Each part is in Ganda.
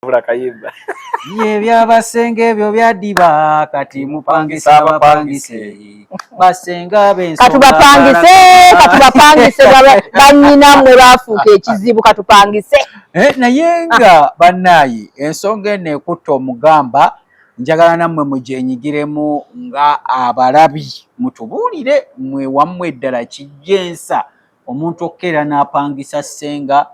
Ye byabasenge ebyo byaddiba kati mupangisa abapangise basenga b'ensonga katubapangise bannyina mwe baafuuka ekizibu katupangise naye nga bannaye ensonga eno ekutta omugamba njagala nammwe mugyenyigiremu nga abalabi mutubuulire mwe wammwe eddala kijjensa omuntu okkeera n'apangisa ssenga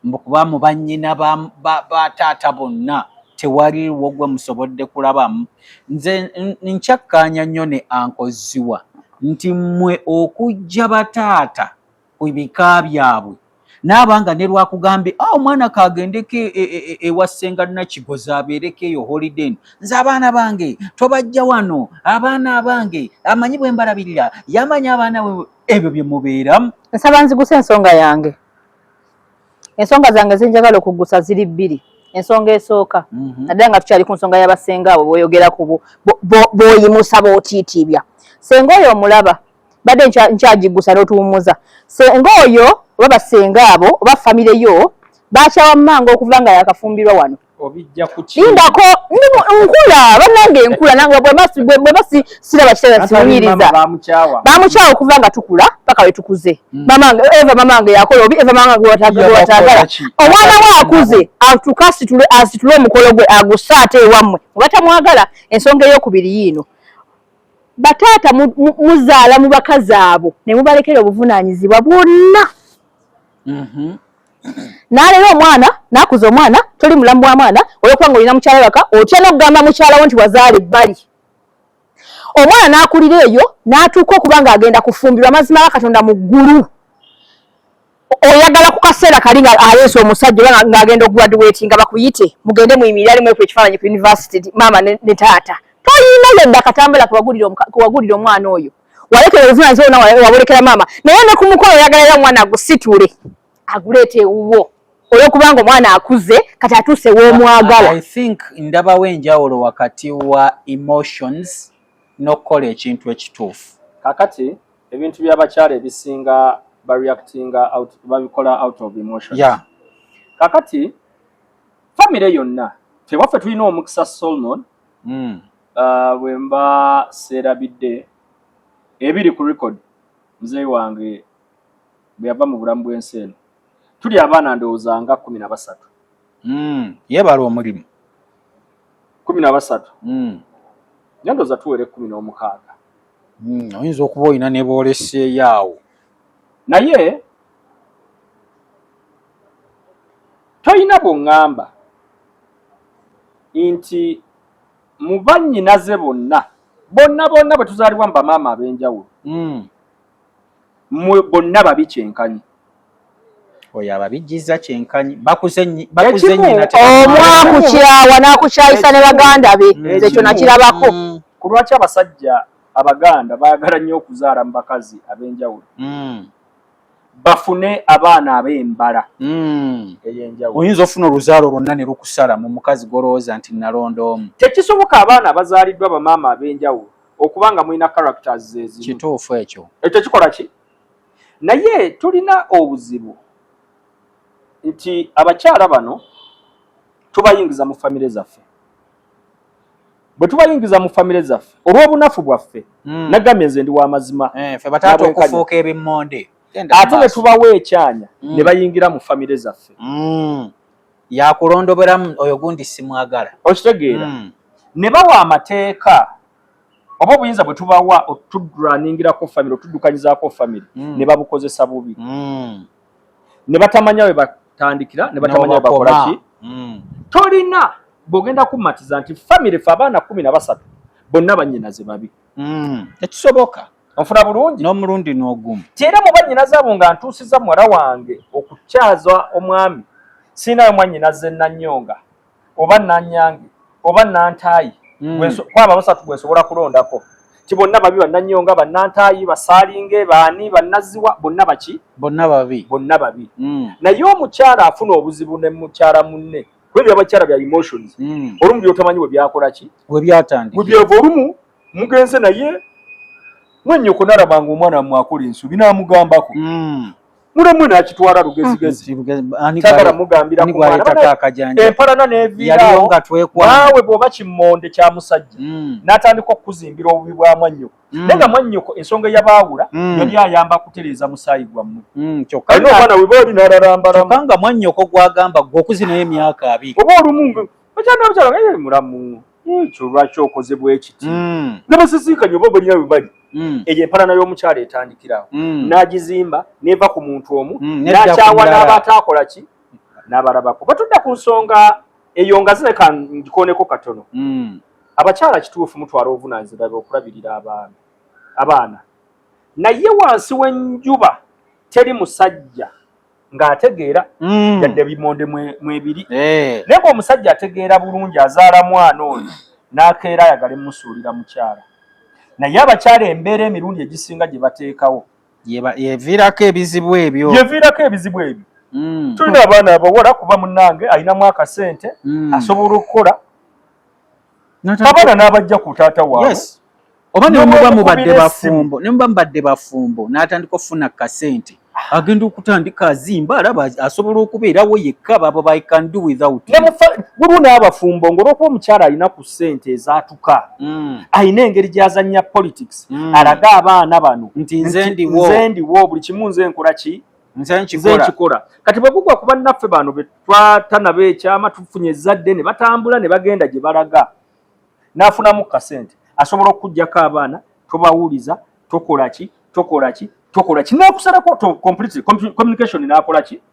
mbukuba mu bannyina ba taata bonna tewaliwo gwe musobodde kulabamu. Nze nkyakkaanya nnyo ne ankoziwa nti mmwe okujja bataata ku bika byabwe naabanga ne lwakugambye omwana kagendeko ewa ssenga Nakigozi abeereko eyo holiday nze abaana bange tobajja wano abaana abange amanyi bwe mbalabirira yamanya abaana ebyo bye mubeeramu. nsaba nzigusa ensonga yange. Ensonga zange zenjagala okugusa ziri bbiri. Ensonga esooka naddala nga tukyali ku nsonga y'abasenga abo bw'oyogera ku bw'oyimusa bw'otiitibya. Senga oyo omulaba badde nkyagigusa n'otuwummuza. Senga oyo oba basenga abo oba famire yo baakyawa mmange okuva nga yakafumbirwa wano. Lindako nkula bannange nkula nange bwe basi siraba kiseera simunyiriza bamukyawa okuva nga tukula paka we tukuze. Mamange yakola obi eva mamange watagala omwana we akuze atuka asitule omukolo gwe agusaate ewammwe obatamwagala. Ensonga ey'okubiri yiino bataata muzaala mu bakazi abo ne mubalekera obuvunaanyizibwa bwonna. Nalero omwana nakuza omwana toli mulamu wa mwana olwokubanga olina mukyala waka otya n'okugamba mukyala wo nti wazaala ebbali. Omwana n'akulira eyo n'atuuka okubanga agenda kufumbirwa amazima ga Katonda mu ggulu. Oyagala ku kaseera kali nga aleese omusajja ng'agenda okugraduate nga bakuyite mugende muyimirire alimu ekifaananyi ku university maama ne taata. Tolina yadde akatambula kewagulira omwana oyo walekera obuvunaanyizibwa wonna wabolekera maama naye ne ku mukolo oyagala era omwana agusitule aguleete ewuwo olwokubanga omwana akuze kati atuuse w'omwagala. I think ndabawo enjawulo wakati wa emotions n'okukola ekintu ekituufu. Kakati ebintu by'abakyala ebisinga babikola out of emotions. Kakati famire yonna tewaffe tulina omukisa Solomon bwe mba seerabidde ebiri ku record muzeeyi wange bwe yava mu bulamu bw'ensi eno tuli abaana ndowooza nga 13. Yeebala omulimu 13. Ndowooza tuwere 16. Oyinza okuba olina ne booleseeyo awo. Naye toyina bw'oŋŋamba nti mu bannyinaze bonna bwe tuzaalibwa mu bamaama ab'enjawulo bonna babi kyenkanyi. Oyo ababijjiza kyenkanyi bakuze nnyina omwakukyawa n'akukyayisa ne baganda be nze ekyo nakirabako. Ku lwaki abasajja abaganda baagala nnyo okuzaala mu bakazi ab'enjawulo bafune abaana ab'embala ey'enjawulo. Oyinza ofuna oluzaalo lwonna ne lukusala mu mukazi golowooza nti nalonda omu. Tekisoboka abaana abazaaliddwa bamaama ab'enjawulo okubanga mulina characters ezimu. Kituufu ekyo. Ekyo kikola ki? Naye tulina obuzibu nti abakyala bano tubayingiza mu famire zaffe. Bwe tubayingiza mu famire zaffe olw'obunafu bwaffe nagambye nze ndi w'amazima ffe bataata okufuuka ebimmonde ate ne tubawa ekyanya ne bayingira mu famire zaffe. Yakulondoberamu oyo gundi simwagala. Okitegeera ne bawa amateeka oba obuyinza bwe tubawa otudraningirako famire otuddukanyizaako famire ne babukozesa bubi. Ne batamanya we batandikira ne batamanya we bakola ki. Tolina bw'ogenda kummatiza nti famire fe abaana 13 bonna bannyinaze babi. Tekisoboka. Onfuna bulungi n'omulundi n'ogumu. Era mu bannyinaze abo nga ntuusiza muwala wange okukyaza omwami siinayo mwannyinaze Nannyonga oba Nannyange oba Nantaayi kwaba basatu gwesobola kulondako ti bonna babi Bannanyonga Bannantaayi Basaalinge Baani Bannaziwa bonna baki bonna babi. Naye omukyala afuna obuzibu ne mukyala munne kwebyo abakyala bya emotions olumu byotamanyi bwe byakola ki bwe byatandika bwe byava olumu mugenze naye mwennyoko nalabanga omwana mwakola ensubi n'amugambako mulemu nakitwala lugezigezi tagala mugambira ku mwana empalana neviirawo naawe bw'oba kimmonde kya musajja n'atandika okukuzimbira obubi bwa mwannyoko naye nga mwannyoko ensonga yabaawula yali ayamba kutereeza musaayi gwammwe alina omwana we booli n'alalambalama nga mwannyoko gwagamba gwe okuzinayo emyaka 2 oba olumu bakyanabakyala mulamu ekyo lwaki okoze bwekiti n'abasisinkanye oba balina we bali eyo empalana y'omukyala etandikirawo n'agizimba neva ku muntu omu n'akyawa n'abataakola ki n'abalabako batudda ku nsonga eyo nga zireka ngikoneko katono abakyala kituufu mutwala obuvunaanyizibwa okulabirira abaana naye wansi w'enjuba teri musajja ng'ategeera yadde bimonde mwebiri naye ng'omusajja ategeera bulungi azaala mwana oyo n'akeera ayagala emusuulira mukyala naye abakyala embeera emirundi egisinga gye bateekawo yeviirako ebizibu ebyo tulina abaana abawala kuba munnange alinamu akasente asobola okukola abaana n'abajja ku taata waabwe oba nemuba mubadde bafumbo n'atandika okufuna kasente agenda okutandika azimba alaba asobola okubeerawo yekka babo by can do without bulu n'abafumbo ng'olwokuba omukyala alina ku ssente ezaatuka alina engeri gy'azannya politics alaga abaana bano nti nze ndiwo buli kimu nze nkola ki nze nkikola kati bwe gugwa ku bannaffe bano be twatanaba ekyama tufunye ezzadde ne batambula ne bagenda gye balaga n'afunamu kasente asobola okuggyako abaana tobawuliza tokola ki n'akusalako completely communication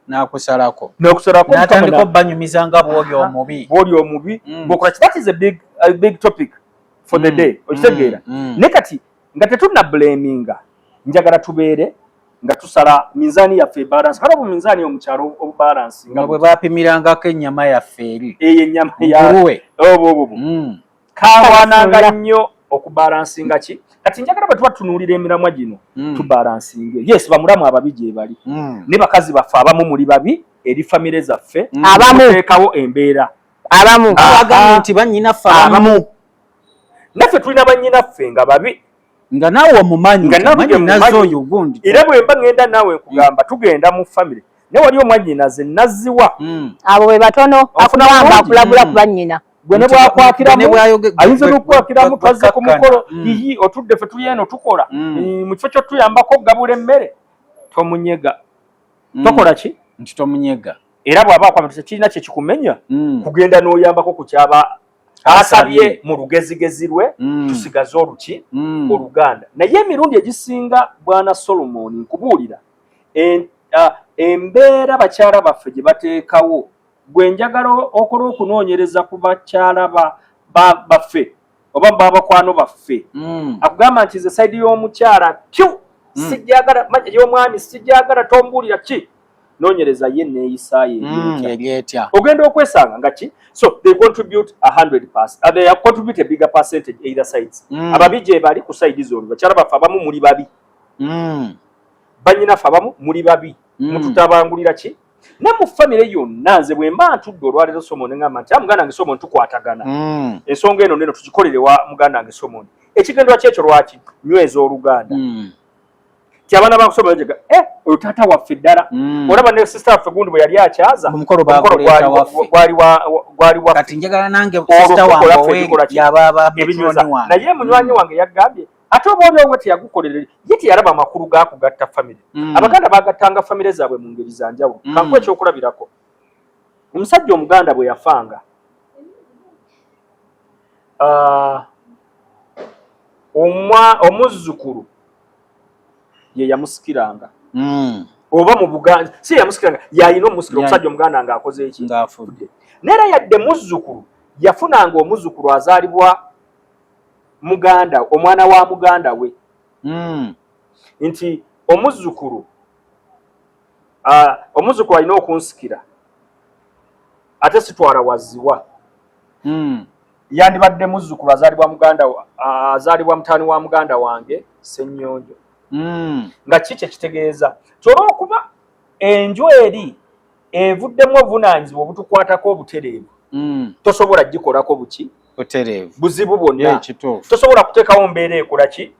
n'akusalako n'akusalako n'atandika obbanyumiza nga bw'oli omubi bw'okola ki that is a big topic for the day okitegeera ne kati nga tetuna blaminga njagala tubeere nga tusala minzaani yaffe ebalance kale bu minzaani omukyalo obubalance nga bwe bapimirangako ennyama yaffe eri eyo ennyama yawe kawananga nnyo okubalansinga ki kati njagala bwe tuba tunuulira emiramwa gino tubalansinge yes bamulamu ababi gye bali ne bakazi baffe abamu muli babi eri famire zaffe abamuteekawo embeera abagamba nti bannyinaffe abamu naffe tulina bannyinaffe nga babi nga naawe omumanyi nazo oyo gundi era bwe mba ngenda naawe nkugamba tugenda mu famire naye wali omwannyinaze nazziwa abo bwe batono akunawamba akulabula ku bannyina gwe ne bwakwakiramu ayinza n'okukwakiramu twazze ku mukolo iyi otudde ffe tuli eno tukola mu kifo ky'otuyambako okugabula emmere tomunyega tokola ki nti tomunyega era bw'aba akwama tekirina kye kikumenya kugenda n'oyambako ku kyaba asabye mu lugezigezi lwe tusigaze oluki oluganda naye emirundi egisinga bwana Solomon nkubuulira embeera bakyala baffe gye bateekawo gwe njagala okola okunoonyereza ku bakyala baffe oba babakwano baffe akugamba nti ze sayidi y'omukyala sijjagala y'omwami sijjagala tombuulira ki noonyereza ye neeyisaayo eryetya ogenda okwesanga nga ki so they contribute 100%. They contribute a bigger percentage either sides ababi gye bali ku sayidi zombi bakyala baffe abamu muli babi bannyinaffe abamu muli babi mututabangulira ki ne mu famire yonna nze bwe mba ntudde olwaleero Solomon ngamba nti muganda wange Solomon tukwatagana ensonga eno neno tugikolere wa muganda wange Solomon ekigendwa kyekyo lwaki nyweza oluganda ti abaana ba Solomon jega oyo taata waffe ddala olaba ne sister waffe gundi bwe yali akyaza omukolo gwali wa kati njagala nange sister wange yababa naye munywanyi wange yagambye ate oba oliowe teyagukolere ye teyalaba amakulu gakugatta famire abaganda bagattanga famire zaabwe mu ngeri za njawulo kankuwa ekyokulabirako omusajja omuganda bwe yafanga omuzzukulu ye yamusikiranga oba mu Buganda si yamusikiranga yayina omusikira omusajja omuganda nga akoze eki ngafudde neera yadde muzzukulu yafunanga omuzzukulu azaalibwa muganda omwana wa muganda we nti omuzzukulu alina okunsikira ate sitwala waziwa yandibadde muzzukulu azaalibwa mutaani wa muganda wange Ssennyonjo nga kiki ekitegeeza olw'okuba enju eri evuddemu obuvunaanyizibwa obutukwatako obutereevu tosobola gikolako buki buzibu bwonna tosobola kuteekawo mbeera ekola ki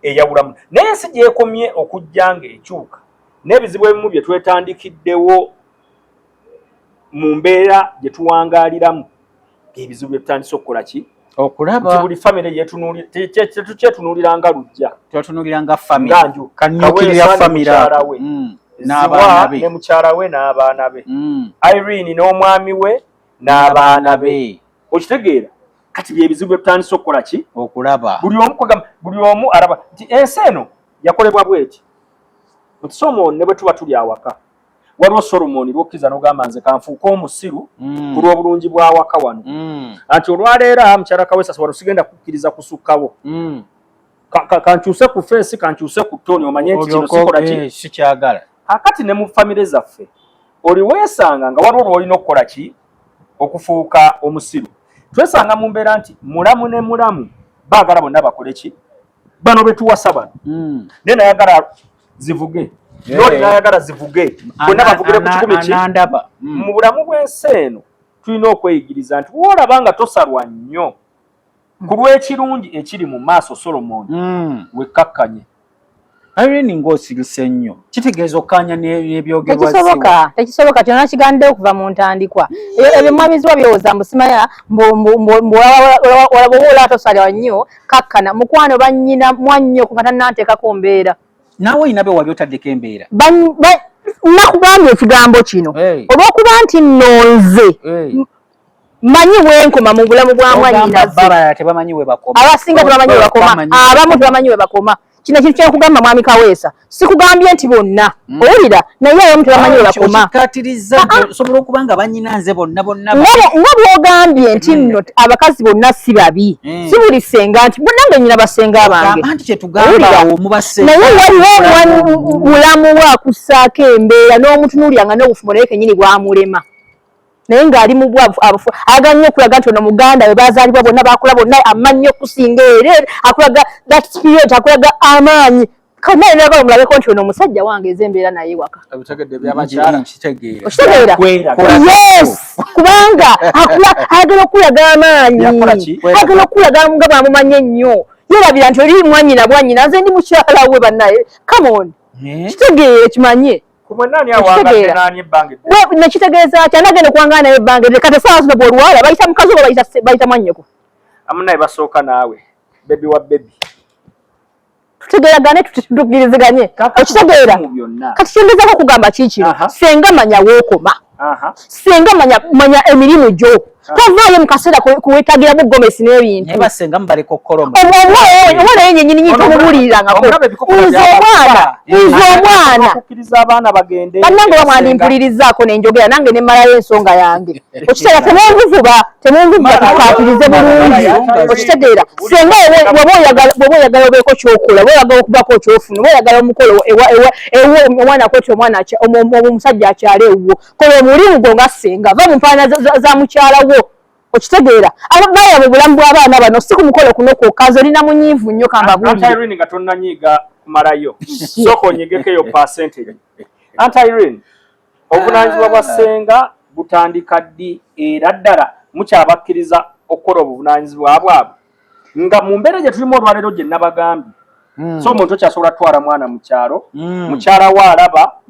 eyawulamu naye ensi gyekomye okujja nga ekyuka n'ebizibu ebimu bye twetandikiddewo mu mbeera gye tuwangaaliramu ebizibu bye tutandise okukola ki okulaba buli famire yetunuulira nga lujja tutunulira nga family nganju kanyukirira family we n'abaana be ne mukyala we n'abaana be Irene n'omwami we n'abaana be okitegeera kati byebizibu bye tutandise okukola ki okulaba buli omu araba nti ensi eno yakolebwa bweti nti Solomon ne bwe tuba tuli awaka waliwo Solomon lwokkiza n'ogamba nze kanfuuka omusiru ku lw'obulungi bw'awaka wano anti olwaleero mukyala Kaweesa wano sigenda kukkiriza kusukkawo kankyuse ku feesi kankyuse ku ttoni omanye nti kino sikola ki sikyagala akati ne mu famire zaffe oli weesanga nga waliwo lw'olina okukola ki okufuuka omusiru twesanga mu mbeera nti mulamu ne mulamu baagala bonna bakole ki bano betuwasa bano naye nayagala zivuge noli nayagala zivuge bonna bavugire ku kikumi ki mu bulamu bw'ensi eno tulina okweyigiriza nti woolaba nga tosalwa nnyo ku lw'ekirungi ekiri mu maaso Solomon wekkakkanye Irene ng'osirise nnyo kitegeeza okkanya n'ebyogerwa tekisoboka kyonna kigandde okuva mu ntandikwa ebimwamizibwa byowooza mbusimanya bw'oba tosalwa nnyo kakkana mukwano bannyina mwannyo ku katananteekako mbeera naawe olina be wali otaddeko embeera nakugambye ekigambo kino olw'okuba nti nnonze manyi wenkoma mu bulamu bwa mwannyinaze abasinga tebamanyi we bakoma abamu tebamanyi we bakoma kino kintu kyokugamba mwami Kaweesa sikugambye nti bonna owulira naye abamu tebamanyi we bakoma osobola okuba nga bannyinanze bonna nga bwogambye nti nno abakazi bonna si babi si buli senga nti bonna nga nnyina basenga abange naye waliwo mulamu waakussaako embeera n'omutunuuliranga n'obufumo naye kennyini bwamulema naye ng'ali mu bwavu ayagala nnyo okulaga nti ono muganda we baazaalibwa bonna baakula bonna amannyo okusinga ere akulaga that spirit akulaga amaanyi naye nagala omulabeko nti ono omusajja wange ez'embeera naye waka okitegeera yes kubanga ayagala okulaga amaanyi ayagala okulaga nga bwamumanye ennyo yerabira nti oli mwannyina bwannyina nze ndi mukyala we bannaye come on kitegeere kimanye nekitegeeza ky anagenda okuwangana naye ebbanga kati esaawa zino bw'olwala bayita mukazi oba bayita mwannyoko amunaye basooka naawe bebi wa bebi tutegeeragane tukiriziganye okitegeera kati kyongezaako okugamba kiikino senga manya wookoma senga manya emirimu gyo tavaayo mu kaseera kuwetagiramu gomesi n'ebintu oba naye nyenyini nyi tomubulirirangako nze omwana bannange bamwandimpulirizaako nenjogera nange nemmalayo ensonga yange okitegeera temunvuvuba tukaatirize bulungi okitegeera senga bw'oba oyagala obeeko kyokola oba oyagala okubako kyofuna oba oyagala omukolo omwana kweti omusajja akyala ewuwo kola omulimu gwo nga senga va mu mpaana za mukyala wo okitegeera abaya mu bulamu bw'abaana bano si ku mukolo kuno kwokkazi olina munyiivu nnyo Irene nga tonnanyiiga kumalayo sooka onyigeko eyo percentage Irene obuvunaanyizibwa bwa senga butandika ddi era ddala mukyabakkiriza okukola obuvunaanyizibwa bwabwe nga mu mbeera gye tulimu olwaleero gye nabagambye so omuntu okyasobola twala mwana mu kyalo mukyala we alaba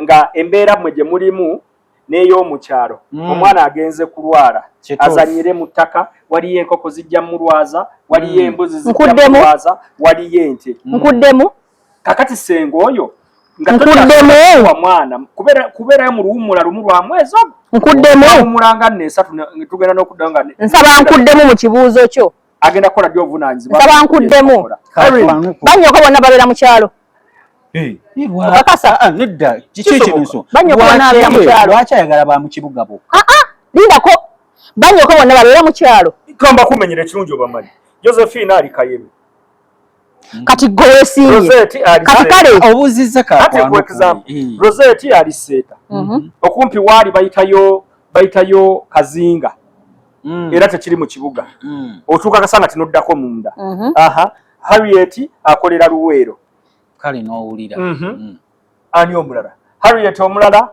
nga embeera mmwe gye mulimu n'ey'omukyalo omwana agenze kulwala azanyire mu ttaka waliyo enkoko zijja mulwaza waliyo embuzi zijja mulwaza waliyo ente nkuddemu kakati senga oyo nga towa mwana kubeerayo mu luwummula lumu lwa mwezi ogwo nkuddemu nesatu tugenda n'okuddayo nga nsaba nkuddemu mu kibuuzo kyo agenda kukola dy obuvunaanyizibwa nsaba nkuddemu banyoka bonna babeera mu kyalo Wakasa nedda kiki lwaki ayagala ba mu kibuga bo lindako banyoka bonna babeera mu kyalo kamba kumenyera ekirungi obamanyi Josephine ali Kayebe kati gowesinye kati kale obuzizza Rosette ali Seeta okumpi waali bayitayo Kazinga era tekiri mu kibuga otuuka kasanga tinoddako munda Harriet akolera Luweero kale n'owulira ani omulala Harriet omulala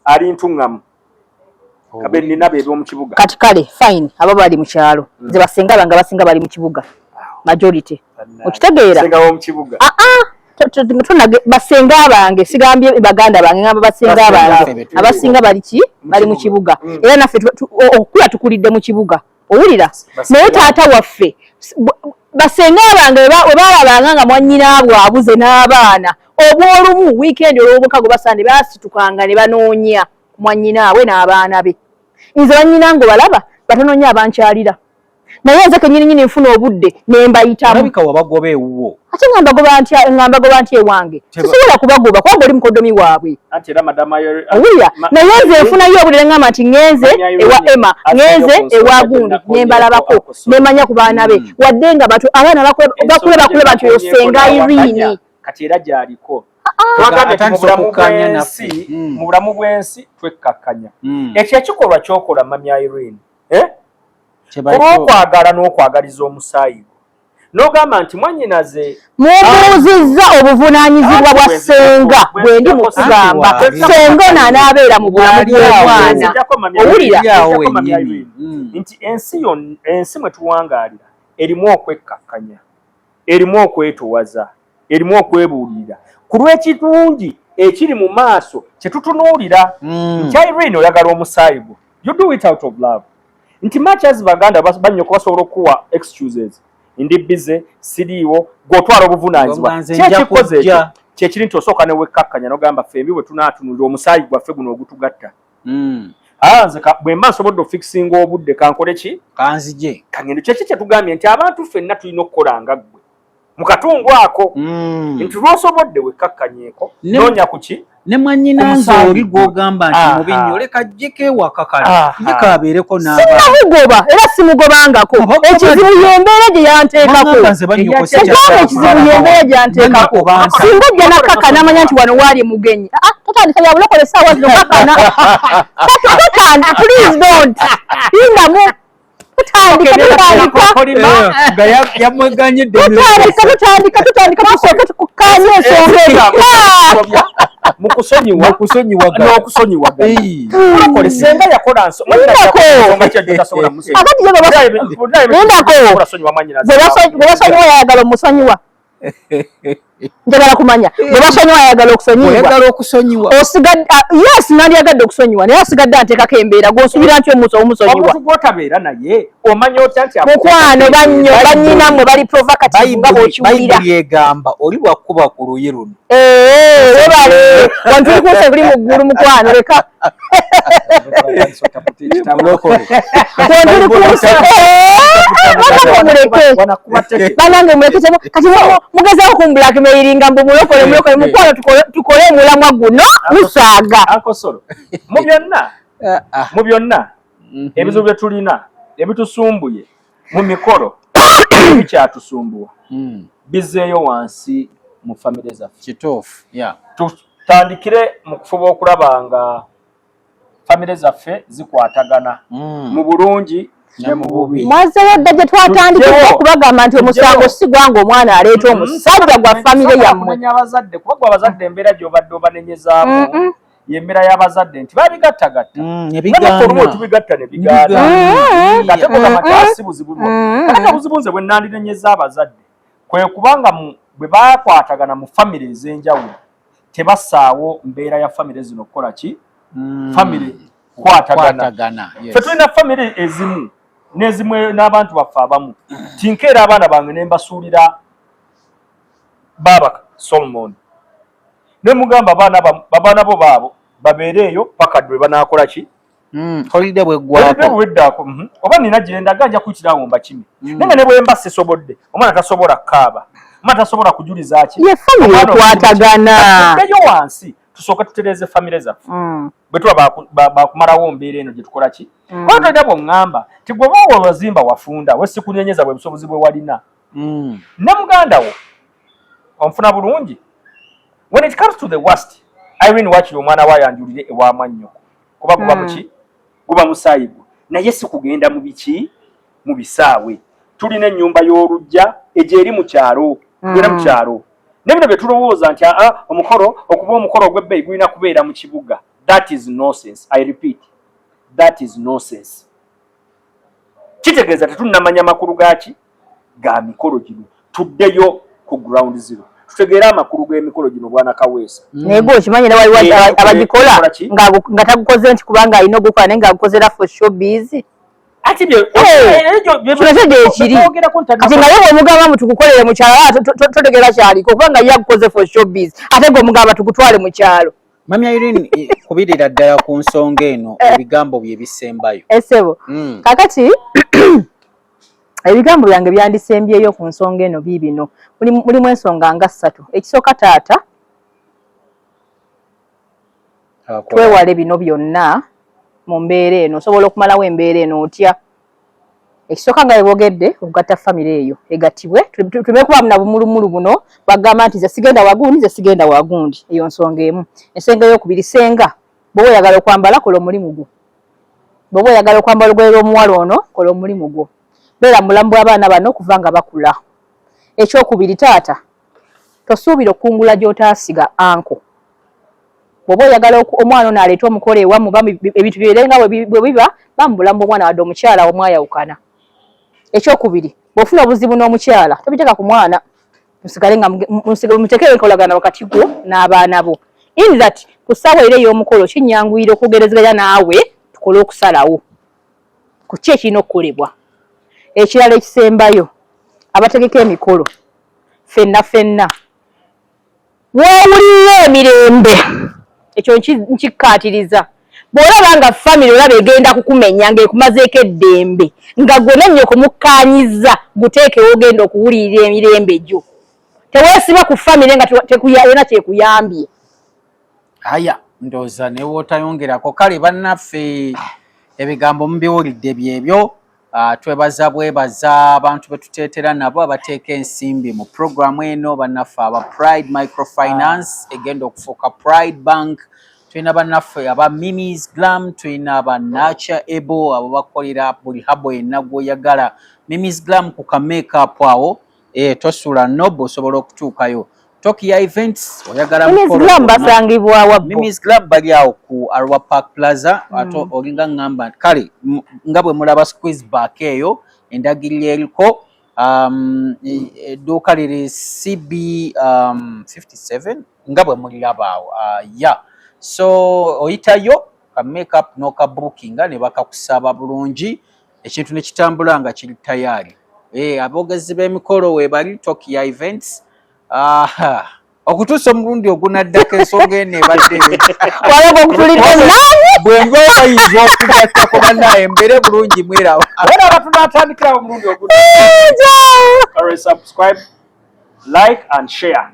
ali Ntungamu kabe nina bebe mu kibuga kati kale fine abo bali mu kyalo ze basenga banga basinga bali mu kibuga majority okitegeera senga wo mu kibuga basenga bange sigambye baganda bange ngamba basenga bange abasinga bali mu kibuga era naffe okula tukulidde mu kibuga owulira naye taata waffe basenga bange webalabanga nga mwannyinaabwe abuze n'abaana obwolumu wiikendi olw'obukago basande baasitukanga ne banoonya mwannyinaabwe n'abaana be nze bannyinange balaba batanoonya abankyalira naye nze kenyininyini nfuna obudde ne mbayitamu alabika wabagoba ewuwo ate ngambagoba ntya ewange sisobola kubagoba kubanga oli mukodomi waabwe owulira naye nze nfunayo obudde ngamba nti ŋŋenze ewa Emma ŋŋenze ewa Gundi ne mbalabako ne manya ku baana be wadde nga abaana bakuleba nti oyo senga Irene kati era gy'aliko mu bulamu bw'ensi twekkakkanya ekyo ekikolwa kyokola mami Irene olw'okwagala n'okwagaliza omusaayi n'ogamba nti mwannyinaze mubuuzizza obuvunaanyizibwa bwa senga bwe ndi mu kugamba senga ono anaabeera mu bulamu bw'omwana owulira nti ensi mwe tuwangaalira erimu okwekkakkanya erimu okwetowaza erimu okwebuulirira ku lw'ekirungi ekiri mu maaso kye tutunuulira nti Irene oyagala omusaayi gwo you do it out of love nti much as baganda banyoka basobola okuwa excuses ndi bize siriiwo gw'otwala obuvunaanyizibwa kyekikoze ekyo kyekiri nti osooka ne wekkakkanya n'ogamba fembi bwe tunaatunulira omusaayi gwaffe guno ogutugatta nze bwe mba nsobodde ofikisinga obudde kankole ki kanzije kangendo kyeki kyetugambye nti abantu ffenna tulina okukola nga ggwe mu katundu ako nti lw'osobodde wekkakkanyeeko noonya ku ki ne mwannyinanze oli gw'ogamba nti mubi nnyo leka jjeko ewaka kale jjeko abeereko sinnamugoba era simugobangako ekizibu yembeera gye yanteekako ekizibu yembeera gye yanteekako singa ojja nakkaka n'amanya nti wano waali mugenyi totandika bya bulokole essaawa zino kakkana please don't lindamu tutandika tusooke tukukkaanya ensonga n'okusonyiwagana senga yakola bwe basonyiwa yayagala omusonyiwa njagala kumanya bwe basonyiwa yayagala okusonyiwa yes nandyagadde okusonyiwa naye asigadde anteekako embeera gonsubira nti omusonyiwa gwotabeera naye omanya otya nti mukwano bannyo bannyinamwe bali provocative nga bw'okiwulira bayibuli egamba oli bwakkuba ku luyi luno webale wantuli kunse buli mu ggulu mukwano leka wantuli kunse banange muleketemu kati mugezaho kumbulakimeiringa mbu mulokole mukwano tukole omulamwa guno musaaga mu byonna ebizibu bye tulina ebitusumbuye mu mikolo ebikyatusumbuwa bizzeeyo wansi mu famire zaffe kituufu tutandikire mu kufuba okulaba nga famire zaffe zikwatagana mu bulungi ne mu bubi mwazeyo dda gye twatandikira okubagamba nti omusango si gwange omwana aleeta omusajja gwa famire yammwe abazadde kuba gwe abazadde embeera gy'obadde obanenyezaako yembeera y'abazadde nti babigattagatta olumu tubigatta ne bigaana ate mugamba tyasi buzibu ate buzibu nze bwe nandinenyeeza abazadde kwe kubanga bwe bakwatagana mu famire ez'enjawulo tebassaawo mbeera ya famire zino okukola ki famire kwatagana ffe tulina famire ezimu n'ezimu n'abantu baffe abamu tinkeera abaana bange ne mbasuulira baaba Solomon ne mugamba babaana bo baabo babeereeyo paka dwe banaakola ki holide bweggwako oba nina gye ndaga nja kuyitirawo mbakimi naye ne bwe mba sisobodde omwana tasobola kaaba omwana tasobola kujuliza ki ye famire ekwatagana eyo wansi tusooke tutereeze famire zaffe bwe tuba bakumalawo mbeera eno gye tukola ki olutolina bw'oŋŋamba ti gwe baawa wazimba wafunda wesikunyenyeza bwe busobozi bwe walina ne muganda wo onfuna bulungi when it comes to the worst Irene wakiri omwana wayanjulire ewa mwannyoko kuba guba muki guba musaayi gwo naye si kugenda mu biki mu bisaawe tulina ennyumba y'olujja egyo eri mu kyalo era mu kyalo ne bino bye tulowooza nti omukolo okuba omukolo ogw'ebbeeyi gulina kubeera mu kibuga that is nonsense. I repeat, that is nonsense. Kitegeeza tetunnamanya makulu gaaki ga mikolo gino tuddeyo ku ground zero tutegeera amakulu g'emikolo gino bwana Kaweesa. Nego okimanyi ne waliwo abagikola nga tagukoze nti kubanga alina ogukola naye ng'agukozera for showbiz. Ati byo ekiri kati naye bw'omugamba mu tugukolere mu kyalo totegeera kyaliko kubanga ye agukoze for showbiz ate ng'omugamba tugutwale mu kyalo. Mami Irene kubirira ddala ku nsonga eno ebigambo bye bisembayo. Esebo kakati ebigambo byange byandisembyeyo ku nsonga eno biibino mulimu ensonga nga 3. Ekisooka taata twewale bino byonna mu mbeera eno osobola okumalawo embeera eno otya. Ekisooka nga bwogedde okugatta famire eyo egattibwe tumekubamu na bumulumulu buno bagamba nti ze sigenda wagundi ze sigenda wagundi eyo nsonga emu. Ensonga ey'okubiri senga bw'oba oyagala okwambala kola omulimu gwo. Bw'oba oyagala okwambala olugoye lw'omuwala ono kola omulimu gwo. Beera mulamu bw'abaana bano okuva nga bakula. Ekyokubiri taata tosuubira okungula gy'otaasiga anko. Bw'oba oyagala omwana ono aleeta omukolo ewamu ebintu byerenga bwe biba bamubulamu bw'omwana wadde omukyala omwayawukana. Ekyokubiri bw'ofuna obuzibu n'omukyala tobiteeka ku mwana musigale nga muteekere enkolagana wakati gwo n'abaana bo. In that ku ssaawa era ey'omukolo kinnyanguira okwogerezeganya naawe tukole okusalawo ku ki ekirina okukolebwa. Ekirala ekisembayo abategeka emikolo ffenna wewulira emirembe ekyo nkikkaatiriza. Bw'olaba nga famire olaba egenda kukumenya ng'ekumazeeko eddembe nga gwe nennyoko mukkaanyiza guteekewo ogenda okuwulirira emirembe gyo. Teweesiba ku famire nga yona kyekuyambye. Aya ndowooza ne wootayongerako kale bannaffe ebigambo mubiwulidde byebyo. Bwebaza abantu betuteetera nabo abateeka ensimbi mu programu eno bannaffe aba Pride Microfinance egenda okufuuka Pride Bank. Tulina bannaffe aba Mimi's Glam, tulina aba Nature Ebo abo bakolera buli habo yenna gw'oyagala. Mimi's Glam ku ka makeup awo tosuula nobo osobola okutuukayo. Tokia Events oyagala mukolo. Mimi's Glam basangibwa wabbo. Mimi's Glam bali awo ku Arua Park Plaza ato olinga ngamba kale nga bwe mulaba squeeze back eyo endagiriro eriko edduuka liri CB 57 nga bwe muliraba awo so oyitayo ka makeup n'oka bookinga ne bakakusaba bulungi ekintu ne kitambula nga kiri tayari. Aboogezi b'emikolo we bali Tokia Events. Okutuusa omulundi ogunaddako ensonga eno ebadde walaga okutulidde nani bwenga bayinza okugattako bannaye mbere bulungi mwerawo era abatunatandikirawo omulundi ogunaddako. Subscribe, like and share.